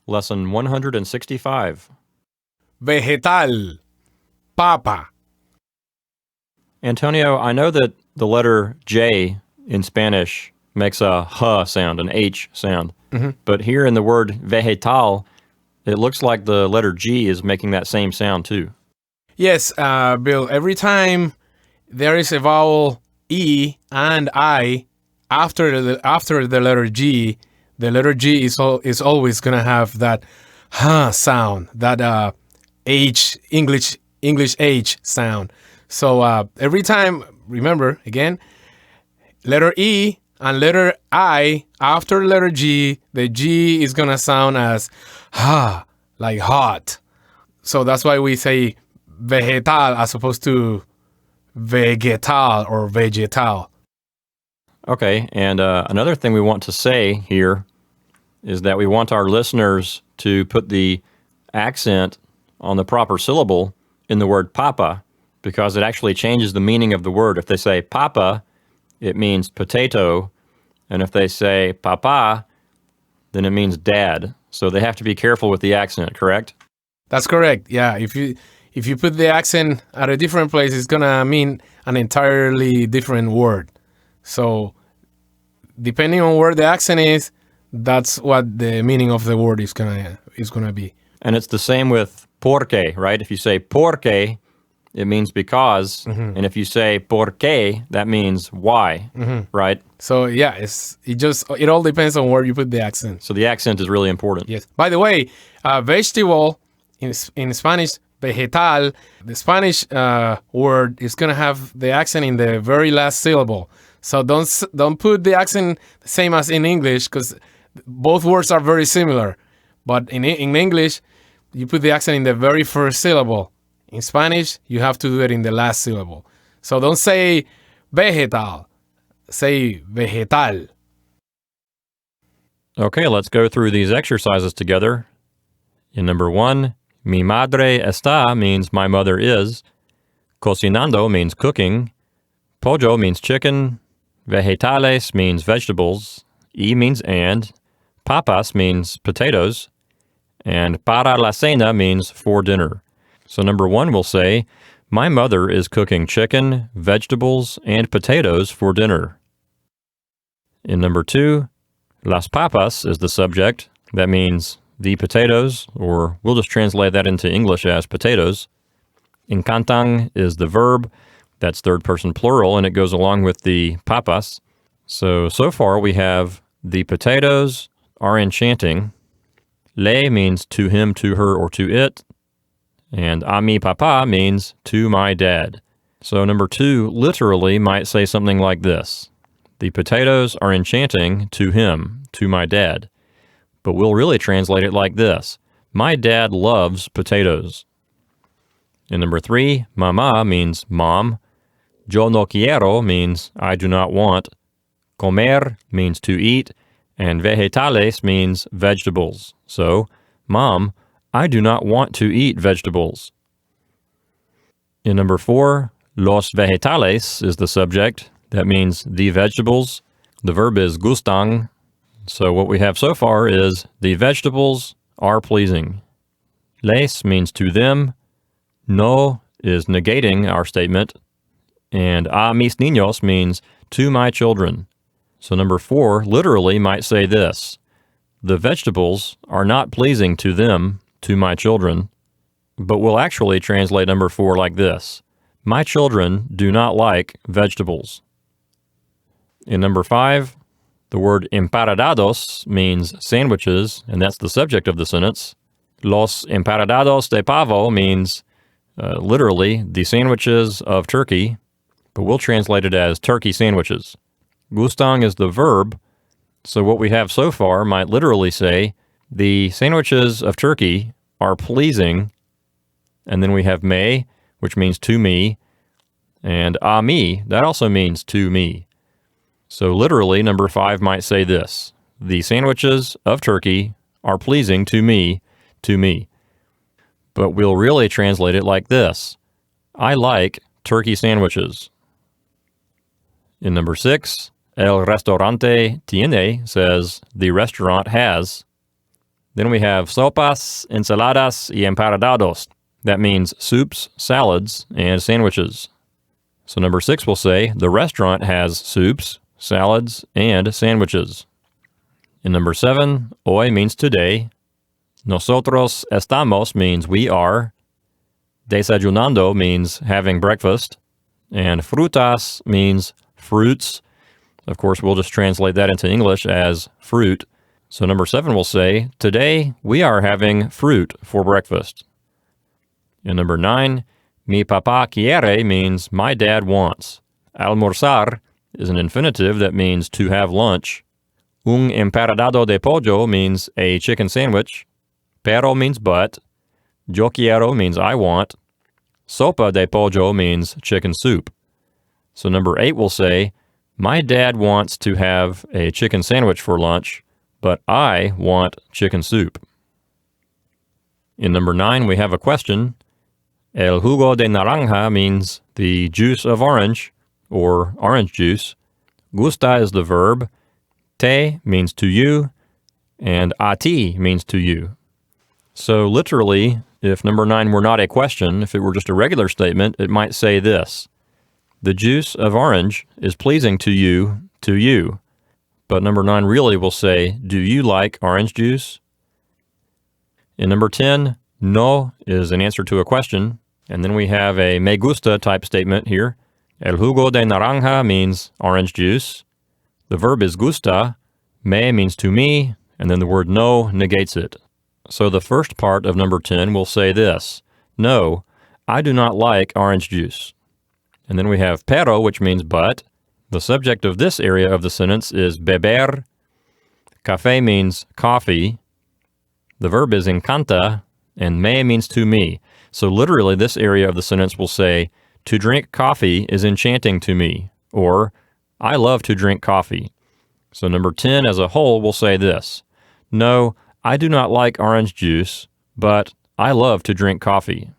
Lesson 165. Vegetal. Papa. Antonio, I know that the letter J in Spanish makes a H sound, an H sound. But here in the word vegetal, it looks like the letter G is making that same sound too. Yes, Bill, every time there is a vowel E and I after the letter G, the letter G is always going to have that sound, that H, English H sound. So every time, remember, again, letter E and letter I after letter G, the G is going to sound as like hot. So that's why we say vegetal as opposed to vegetal or vegetal. Okay, and another thing we want to say here is that we want our listeners to put the accent on the proper syllable in the word papa, because it actually changes the meaning of the word. If they say papa, it means potato, and if they say papa, then it means dad. So they have to be careful with the accent, correct? That's correct. Yeah, if you put the accent at a different place, it's gonna mean an entirely different word. So depending on where the accent is, that's what the meaning of the word is gonna be. And it's the same with porque, right? If you say porque, it means because, and if you say porque, that means why, right? So yeah, it all depends on where you put the accent. So the accent is really important. Yes. By the way, vegetable in Spanish, vegetal, the Spanish word is gonna have the accent in the very last syllable. So don't put the accent the same as in English, because both words are very similar. But in English, you put the accent in the very first syllable. In Spanish, you have to do it in the last syllable. So don't say vegetal, say vegetal. Okay, let's go through these exercises together. In number 1, mi madre está means my mother is. Cocinando means cooking. Pollo means chicken. Vegetales means vegetables. Y means and. Papas means potatoes. And para la cena means for dinner. So number 1 will say, my mother is cooking chicken, vegetables, and potatoes for dinner. In number 2, las papas is the subject. That means the potatoes, or we'll just translate that into English as potatoes. Encantan is the verb. That's third person plural, and it goes along with the papas. So far we have the potatoes are enchanting. Le means to him, to her, or to it. And a mi papa means to my dad. So number 2 literally might say something like this. The potatoes are enchanting to him, to my dad. But we'll really translate it like this. My dad loves potatoes. And number 3, mama means mom. Yo no quiero means I do not want. Comer means to eat. And vegetales means vegetables. So, mom, I do not want to eat vegetables. In number 4, los vegetales is the subject. That means the vegetables. The verb is gustan. So what we have so far is the vegetables are pleasing. Les means to them. No is negating our statement. And a mis niños means to my children. So number 4 literally might say this. The vegetables are not pleasing to them, to my children, but we'll actually translate number 4 like this. My children do not like vegetables. In number 5, the word emparedados means sandwiches, and that's the subject of the sentence. Los emparedados de pavo means literally the sandwiches of turkey, but we'll translate it as turkey sandwiches. Gustan is the verb, so what we have so far might literally say, the sandwiches of turkey are pleasing, and then we have me, which means to me, and a mi, that also means to me. So literally, number 5 might say this, the sandwiches of turkey are pleasing to me, to me. But we'll really translate it like this, I like turkey sandwiches. In number 6, el restaurante tiene says the restaurant has. Then we have sopas, ensaladas y emparedados. That means soups, salads, and sandwiches. So number 6 will say, the restaurant has soups, salads, and sandwiches. In number 7, hoy means today. Nosotros estamos means we are. Desayunando means having breakfast. And frutas means fruits. Of course, we'll just translate that into English as fruit. So number 7 will say, today we are having fruit for breakfast. And number 9, mi papá quiere means my dad wants. Almorzar is an infinitive that means to have lunch. Un emparedado de pollo means a chicken sandwich. Pero means but. Yo quiero means I want. Sopa de pollo means chicken soup. So number 8 will say, my dad wants to have a chicken sandwich for lunch, but I want chicken soup. In number 9, we have a question. El jugo de naranja means the juice of orange, or orange juice. Gusta is the verb. Te means to you, and a ti means to you. So literally, if number 9 were not a question, if it were just a regular statement, it might say this. The juice of orange is pleasing to you. But number 9 really will say, do you like orange juice? In number 10, no is an answer to a question. And then we have a me gusta type statement here. El jugo de naranja means orange juice. The verb is gusta. Me means to me. And then the word no negates it. So the first part of number 10 will say this. No, I do not like orange juice. And then we have pero, which means but. The subject of this area of the sentence is beber. Café means coffee. The verb is encanta, and me means to me. So literally this area of the sentence will say, to drink coffee is enchanting to me, or I love to drink coffee. So number 10 as a whole will say this. No, I do not like orange juice, but I love to drink coffee.